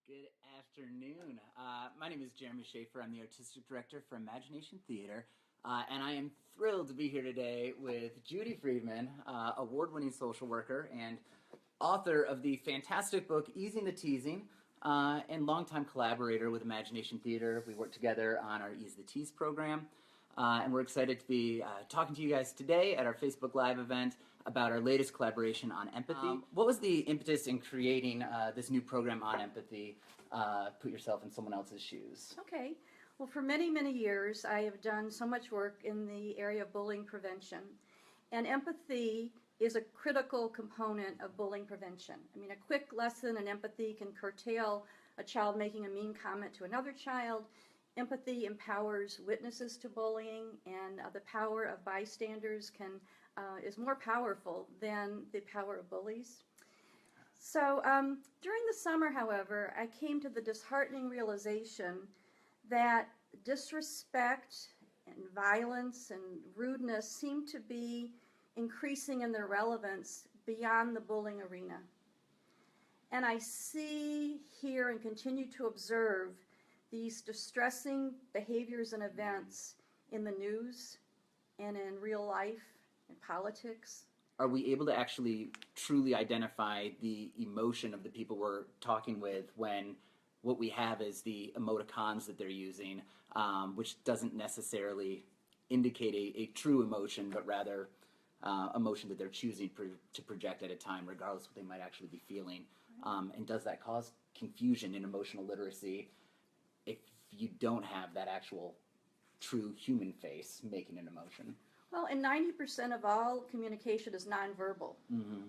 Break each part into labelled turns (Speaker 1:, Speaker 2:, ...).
Speaker 1: Good afternoon. My name is Jeremy Schaefer. I'm the artistic director for Imagination Theater, and I am thrilled to be here today with Judy Friedman, award-winning social worker and author of the fantastic book Easing the Teasing, and longtime collaborator with Imagination Theater. We work together on our Ease the Tease program. And we're excited to be talking to you guys today at our Facebook Live event about our latest collaboration on empathy. What was the impetus in creating this new program on empathy? Put yourself in someone else's shoes.
Speaker 2: Okay. Well, for many, many years, I have done so much work in the area of bullying prevention. And empathy is a critical component of bullying prevention. I mean, a quick lesson in empathy can curtail a child making a mean comment to another child. Empathy empowers witnesses to bullying, and the power of bystanders is more powerful than the power of bullies. So during the summer, however, I came to the disheartening realization that disrespect and violence and rudeness seem to be increasing in their relevance beyond the bullying arena. And I see, hear, and continue to observe these distressing behaviors and events in the news and in real life, in politics.
Speaker 1: Are we able to actually truly identify the emotion of the people we're talking with when what we have is the emoticons that they're using, which doesn't necessarily indicate a true emotion, but rather emotion that they're choosing to project at a time, regardless of what they might actually be feeling? And does that cause confusion in emotional literacy if you don't have that actual true human face making an emotion?
Speaker 2: Well, and 90% of all communication is nonverbal.
Speaker 1: Mm-hmm.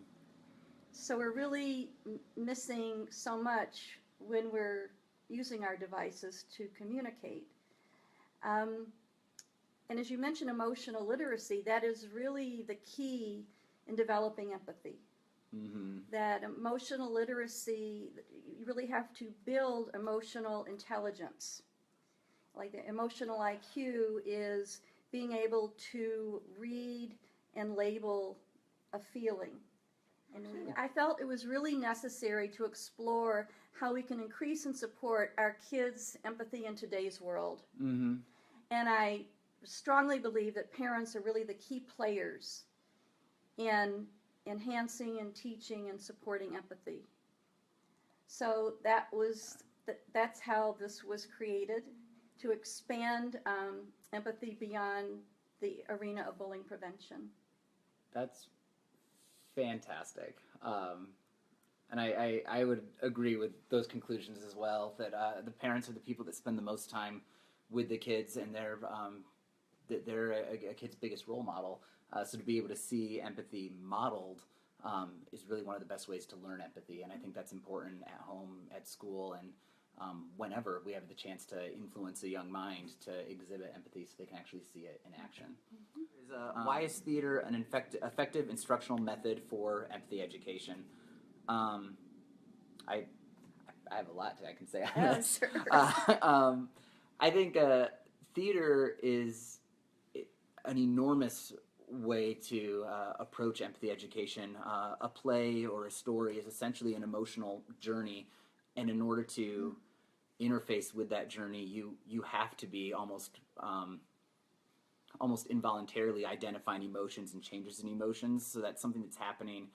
Speaker 2: So we're really missing so much when we're using our devices to communicate. And as you mentioned, emotional literacy, that is really the key in developing empathy.
Speaker 1: Mm-hmm.
Speaker 2: That emotional literacy, you really have to build emotional intelligence. Like the emotional IQ is being able to read and label a feeling. And I felt it was really necessary to explore how we can increase and support our kids' empathy in today's world.
Speaker 1: Mm-hmm.
Speaker 2: And I strongly believe that parents are really the key players in enhancing and teaching and supporting empathy. So that's how this was created, to expand empathy beyond the arena of bullying prevention.
Speaker 1: That's fantastic. And I would agree with those conclusions as well, that the parents are the people that spend the most time with the kids, and they're a kid's biggest role model. So to be able to see empathy modeled is really one of the best ways to learn empathy, and I think that's important at home, at school, and whenever we have the chance to influence a young mind to exhibit empathy so they can actually see it in action. Mm-hmm. Why is theater an effective instructional method for empathy education? I have a lot I can say on this.
Speaker 2: Sure.
Speaker 1: I think theater is an enormous way to approach empathy education. A play or a story is essentially an emotional journey, and in order to interface with that journey, you have to be almost involuntarily identifying emotions and changes in emotions. So that's something that's happening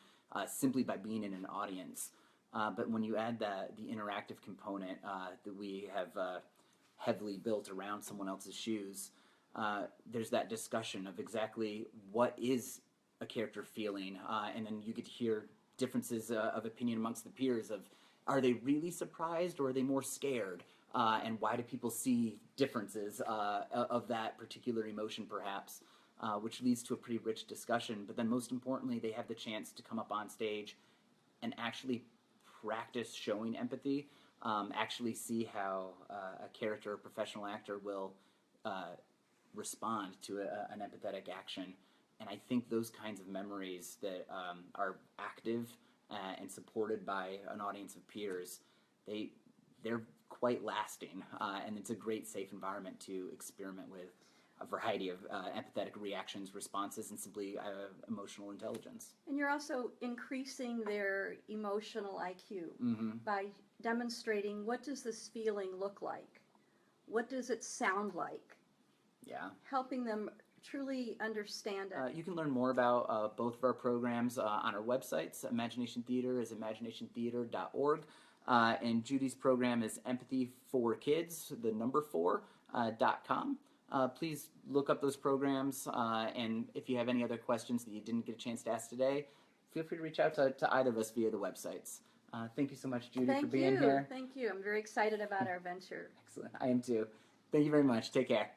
Speaker 1: simply by being in an audience. But when you add the interactive component that we have heavily built around someone else's shoes, there's that discussion of exactly what is a character feeling, and then you get to hear differences of opinion amongst the peers of, are they really surprised or are they more scared? And why do people see differences of that particular emotion perhaps, which leads to a pretty rich discussion. But then most importantly, they have the chance to come up on stage and actually practice showing empathy, actually see how a character or professional actor will respond to an empathetic action. And I think those kinds of memories that are active and supported by an audience of peers, they're quite lasting, and it's a great safe environment to experiment with. a variety of empathetic reactions, responses, and simply emotional intelligence.
Speaker 2: And you're also increasing their emotional IQ
Speaker 1: Mm-hmm.
Speaker 2: by demonstrating, what does this feeling look like? What does it sound like?
Speaker 1: Yeah.
Speaker 2: Helping them truly understand it.
Speaker 1: You can learn more about both of our programs on our websites. Imagination Theater is imaginationtheater.org. And Judy's program is Empathy for Kids, the number 4.com. Please look up those programs, and if you have any other questions that you didn't get a chance to ask today, feel free to reach out to either of us via the websites. Thank you so much, Judy, for being here.
Speaker 2: Thank you. I'm very excited about our venture.
Speaker 1: Excellent. I am too. Thank you very much. Take care.